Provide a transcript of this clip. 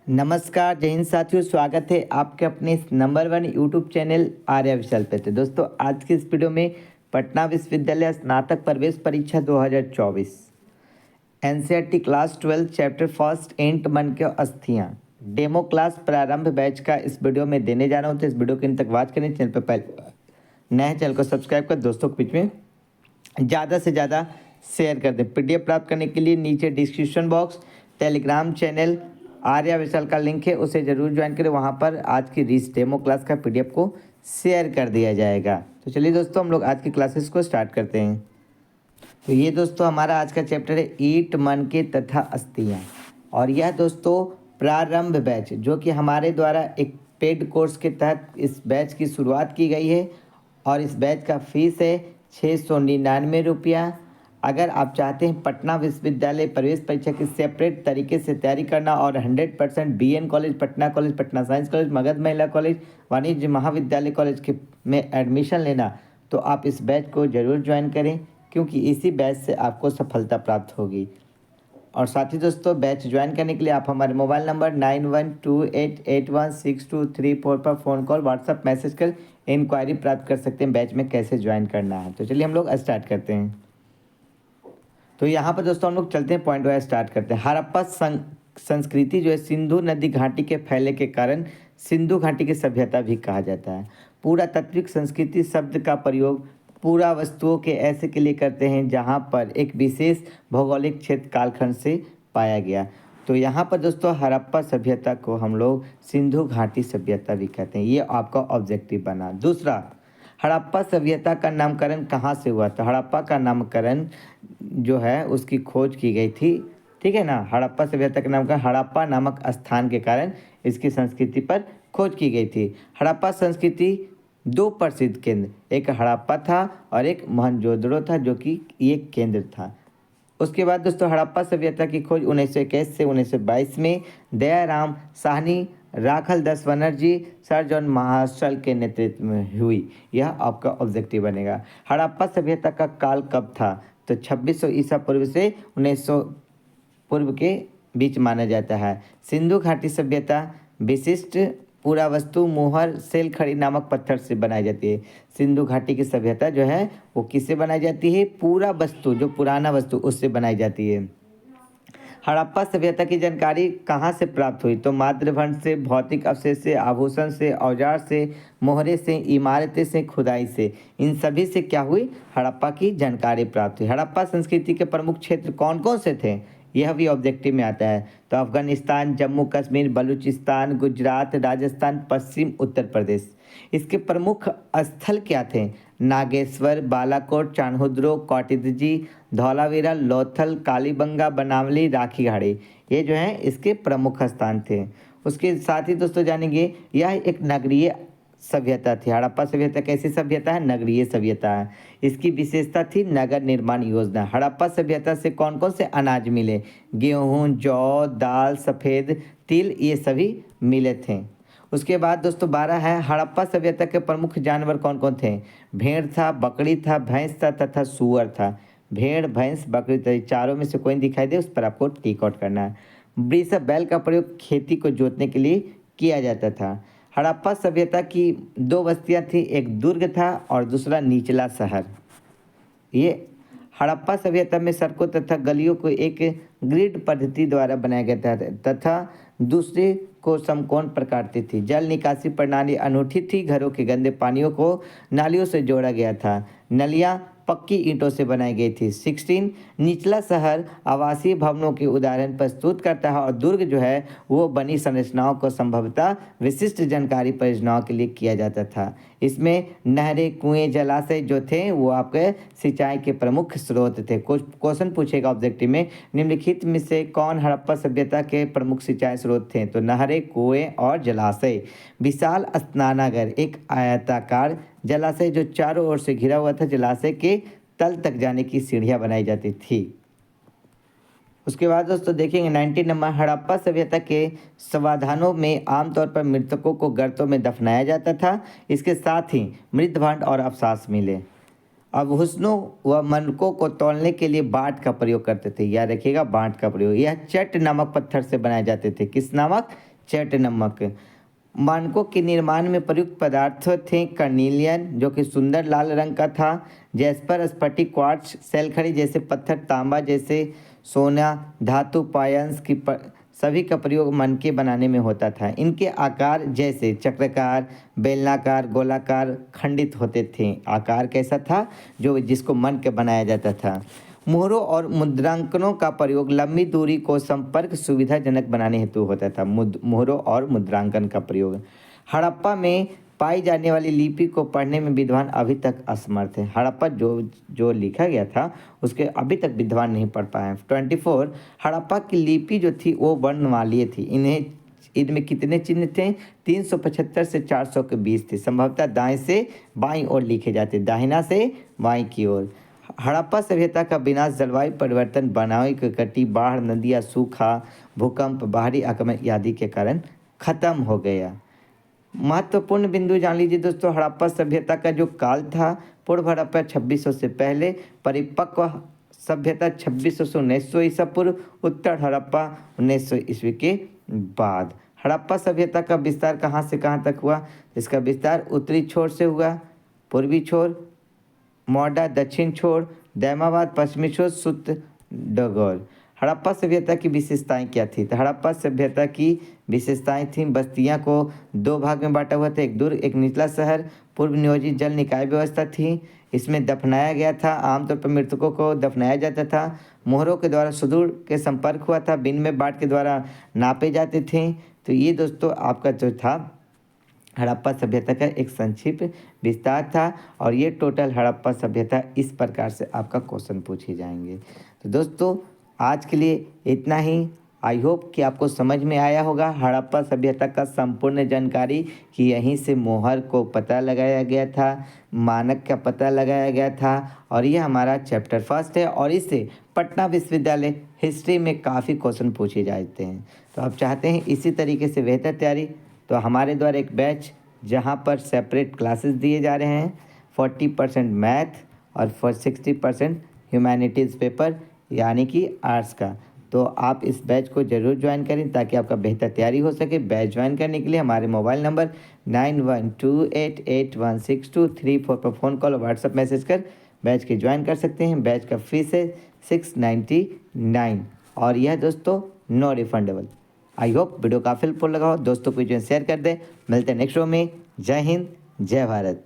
नमस्कार, जय हिंद साथियों। स्वागत है आपके अपने इस number one YouTube channel Arya Vishal पे। तो दोस्तों, आज की इस वीडियो में पटना विश्वविद्यालय स्नातक प्रवेश परीक्षा 2024 एनसीईआरटी क्लास 12 चैप्टर फर्स्ट एंट मन के अस्थियाँ डेमो क्लास प्रारंभ बैच का इस वीडियो में देने जा रहा हूँ। तो इस वीडियो के अंत तक वॉच करें। चैनल पर पहले नए चैनल को सब्सक्राइब कर दोस्तों के बीच में ज़्यादा से ज़्यादा शेयर कर दें। पीडीएफ प्राप्त करने के लिए नीचे description box Telegram channel Arya Vishal का लिंक है, उसे ज़रूर ज्वाइन करें। वहाँ पर आज की रीस डेमो क्लास का पीडीएफ को शेयर कर दिया जाएगा। तो चलिए दोस्तों, हम लोग आज की क्लासेस को स्टार्ट करते हैं। तो ये दोस्तों हमारा आज का चैप्टर है ईट मन के तथा अस्थियाँ, और यह दोस्तों प्रारंभ बैच जो कि हमारे द्वारा एक पेड कोर्स के तहत इस बैच की शुरुआत की गई है। और इस बैच का फीस है 699 रुपया। अगर आप चाहते हैं पटना विश्वविद्यालय प्रवेश परीक्षा की सेपरेट तरीके से तैयारी करना और 100% BN college, Patna science college, Magadh Mahila college, वाणिज्य महाविद्यालय कॉलेज के में एडमिशन लेना, तो आप इस बैच को ज़रूर ज्वाइन करें, क्योंकि इसी बैच से आपको सफलता प्राप्त होगी। और साथ ही दोस्तों, बैच ज्वाइन करने के लिए आप हमारे मोबाइल नंबर 9128816234 पर फ़ोन कॉल व्हाट्सअप मैसेज कर इंक्वायरी प्राप्त कर सकते हैं बैच में कैसे ज्वाइन करना है। तो चलिए हम लोग स्टार्ट करते हैं। तो यहाँ पर दोस्तों हम लोग चलते हैं, पॉइंट वाइज स्टार्ट करते हैं। हड़प्पा संस्कृति जो है सिंधु नदी घाटी के फैले के कारण सिंधु घाटी की सभ्यता भी कहा जाता है। पुरातात्विक संस्कृति शब्द का प्रयोग पूरा वस्तुओं के ऐसे के लिए करते हैं जहाँ पर एक विशेष भौगोलिक क्षेत्र कालखंड से पाया गया। तो यहाँ पर दोस्तों हड़प्पा सभ्यता को हम लोग सिंधु घाटी सभ्यता भी कहते हैं। ये आपका ऑब्जेक्टिव बना। दूसरा, हड़प्पा सभ्यता का नामकरण कहाँ से हुआ? तो हड़प्पा का नामकरण जो है उसकी खोज की गई थी, ठीक है ना। हड़प्पा सभ्यता का नामकरण हड़प्पा नामक स्थान के कारण इसकी संस्कृति पर खोज की गई थी। हड़प्पा संस्कृति दो प्रसिद्ध केंद्र, एक हड़प्पा था और एक मोहनजोदड़ो था, जो कि एक केंद्र था। उसके बाद दोस्तों हड़प्पा सभ्यता की खोज 1921 से 1922 में दयाराम साहनी, राखल दास बनर्जी, सर जॉन मार्शल के नेतृत्व में हुई। यह आपका ऑब्जेक्टिव बनेगा। हड़प्पा सभ्यता का काल कब था? तो 2600 ईसा पूर्व से 1900 पूर्व के बीच माना जाता है। सिंधु घाटी सभ्यता विशिष्ट पुरावस्तु मोहर सेल खड़ी नामक पत्थर से बनाई जाती है। सिंधु घाटी की सभ्यता जो है वो किससे बनाई जाती है? पूरा वस्तु, जो पुराना वस्तु, उससे बनाई जाती है। हड़प्पा सभ्यता की जानकारी कहाँ से प्राप्त हुई? तो मातृभंड से, भौतिक अवशेष से, आभूषण से, औजार से, मोहरे से, इमारतें से, खुदाई से, इन सभी से क्या हुई? हड़प्पा की जानकारी प्राप्त हुई। हड़प्पा संस्कृति के प्रमुख क्षेत्र कौन कौन से थे? यह भी ऑब्जेक्टिव में आता है। तो अफगानिस्तान, जम्मू कश्मीर, बलूचिस्तान, गुजरात, राजस्थान, पश्चिम उत्तर प्रदेश। इसके प्रमुख स्थल क्या थे? नागेश्वर, बालाकोट, चान्होद्रो, कोटिदजी, धौलावीरा, लोथल, कालीबंगा, बनावली, राखीगढ़ी, ये जो हैं इसके प्रमुख स्थान थे। उसके साथ ही दोस्तों जानेंगे, यह एक नगरीय सभ्यता थी। हड़प्पा सभ्यता कैसी सभ्यता है? नगरीय सभ्यता है। इसकी विशेषता थी नगर निर्माण योजना। हड़प्पा सभ्यता से कौन कौन से अनाज मिले? गेहूँ, जौ, दाल, सफ़ेद तिल, ये सभी मिले थे। उसके बाद दोस्तों 12 है, हड़प्पा सभ्यता के प्रमुख जानवर कौन कौन थे? भेड़ था, बकरी था, भैंस था तथा सूअर था। भेड़, भैंस, बकरी, तो चारों में से कोई दिखाई दे उस पर आपको टिक आउट करना है। वृषभ बैल का प्रयोग खेती को जोतने के लिए किया जाता था। हड़प्पा सभ्यता की दो बस्तियां थी, एक दुर्ग था और दूसरा निचला शहर। ये हड़प्पा सभ्यता में सड़कों तथा गलियों को एक ग्रिड पद्धति द्वारा बनाया गया था तथा दूसरे को समकोण प्रकार थी। जल निकासी प्रणाली अनूठी थी। घरों के गंदे पानियों को नालियों से जोड़ा गया था। नलियाँ पक्की ईंटों से बनाई गई थी। 16 निचला शहर आवासीय भवनों के उदाहरण प्रस्तुत करता है, और दुर्ग जो है वो बनी संरचनाओं को संभवतः विशिष्ट जानकारी परियोजनाओं के लिए किया जाता था। इसमें नहरें, कुएं, जलाशय जो थे वो आपके सिंचाई के प्रमुख स्रोत थे। कुछ क्वेश्चन पूछेगा ऑब्जेक्टिव में, निम्नलिखित में से कौन हड़प्पा सभ्यता के प्रमुख सिंचाई स्रोत थे? तो नहरें, कुएं और जलाशय। विशाल स्नानागार, एक आयताकार जलाशय जो चारों ओर से घिरा हुआ था। जलाशय के तल तक जाने की सीढ़ियां बनाई जाती थी। उसके बाद दोस्तों देखेंगे 19 नंबर, हड़प्पा सभ्यता के समाधानों में आमतौर पर मृतकों को गर्तों में दफनाया जाता था। इसके साथ ही मृत भांड और अवसास मिले। अब हुस्नों व मनकों को तौलने के लिए बाट का प्रयोग करते थे। याद रखिएगा, बाट का प्रयोग। यह चट नामक पत्थर से बनाए जाते थे। किस नामक? चैट नमक। मानकों के निर्माण में प्रयुक्त पदार्थ थे कर्निलियन जो कि सुंदर लाल रंग का था, जैस्पर, स्फटिक, क्वार्ट्ज, सैलखड़ी जैसे पत्थर, तांबा जैसे सोना, धातु, पायंस की सभी का प्रयोग मनके बनाने में होता था। इनके आकार जैसे चक्राकार, बेलनाकार, गोलाकार, खंडित होते थे। आकार कैसा था जो जिसको मन के बनाया जाता था। मोहरों और मुद्रांकनों का प्रयोग लंबी दूरी को संपर्क सुविधाजनक बनाने हेतु होता था। मोहरों और मुद्रांकन का प्रयोग। हड़प्पा में पाई जाने वाली लिपि को पढ़ने में विद्वान अभी तक असमर्थ है। हड़प्पा जो लिखा गया था उसके अभी तक विद्वान नहीं पढ़ पाए। 24 हड़प्पा की लिपि जो थी वो वर्णमालीय थी। इनमें कितने चिन्ह थे? 375 से 400 के बीच थे। संभवतः दाएं से बाईं ओर लिखे जाते, दाहिना से बाईं की ओर। हड़प्पा सभ्यता का विनाश जलवायु परिवर्तन, बनावटी की कटी, बाढ़, नदियाँ, सूखा, भूकंप, बाहरी आक्रमण आदि के कारण खत्म हो गया। महत्वपूर्ण बिंदु जान लीजिए दोस्तों। हड़प्पा सभ्यता का जो काल था, पूर्व हड़प्पा 2600 से पहले, परिपक्व सभ्यता 2600 से 1900 ईसा पूर्व, उत्तर हड़प्पा 1900 ईस्वी के बाद। हड़प्पा सभ्यता का विस्तार कहाँ से कहाँ तक हुआ? इसका विस्तार उत्तरी छोर से हुआ, पूर्वी छोर मोडा, दक्षिण छोर दैमाबाद, पश्चिमी छोर सुत्तडगौर। हड़प्पा सभ्यता की विशेषताएं क्या थी? तो हड़प्पा सभ्यता की विशेषताएं थीं, बस्तियां को 2 भाग में बांटा हुआ था, एक दुर्ग एक निचला शहर, पूर्व नियोजित जल निकाय व्यवस्था थी, इसमें दफनाया गया था, आमतौर पर मृतकों को दफनाया जाता था, मोहरों के द्वारा सुदूर के संपर्क हुआ था, बिन में बाट के द्वारा नापे जाते थे। तो ये दोस्तों आपका जो था हड़प्पा सभ्यता का एक संक्षिप्त विस्तार था। और ये टोटल हड़प्पा सभ्यता इस प्रकार से आपका क्वेश्चन पूछे जाएंगे। तो दोस्तों आज के लिए इतना ही। आई होप कि आपको समझ में आया होगा हड़प्पा सभ्यता का संपूर्ण जानकारी, कि यहीं से मोहर को पता लगाया गया था, मानक का पता लगाया गया था। और ये हमारा चैप्टर फर्स्ट है और इससे पटना विश्वविद्यालय हिस्ट्री में काफ़ी क्वेश्चन पूछे जाते हैं। तो आप चाहते हैं इसी तरीके से बेहतर तैयारी, तो हमारे द्वारा एक बैच जहां पर सेपरेट क्लासेस दिए जा रहे हैं, 40% मैथ और 60% ह्यूमैनिटीज़ पेपर यानी कि आर्ट्स का। तो आप इस बैच को ज़रूर ज्वाइन करें ताकि आपका बेहतर तैयारी हो सके। बैच ज्वाइन करने के लिए हमारे मोबाइल नंबर 9128816234 पर फ़ोन कॉल और व्हाट्सएप मैसेज कर बैच के ज्वाइन कर सकते हैं। बैच का फीस है 699 और यह दोस्तों no refundable. I hope video काफ़ी हेल्पफुल लगा हो। दोस्तों को शेयर कर दें। मिलते हैं नेक्स्ट वीडियो में। जय हिंद, जय भारत।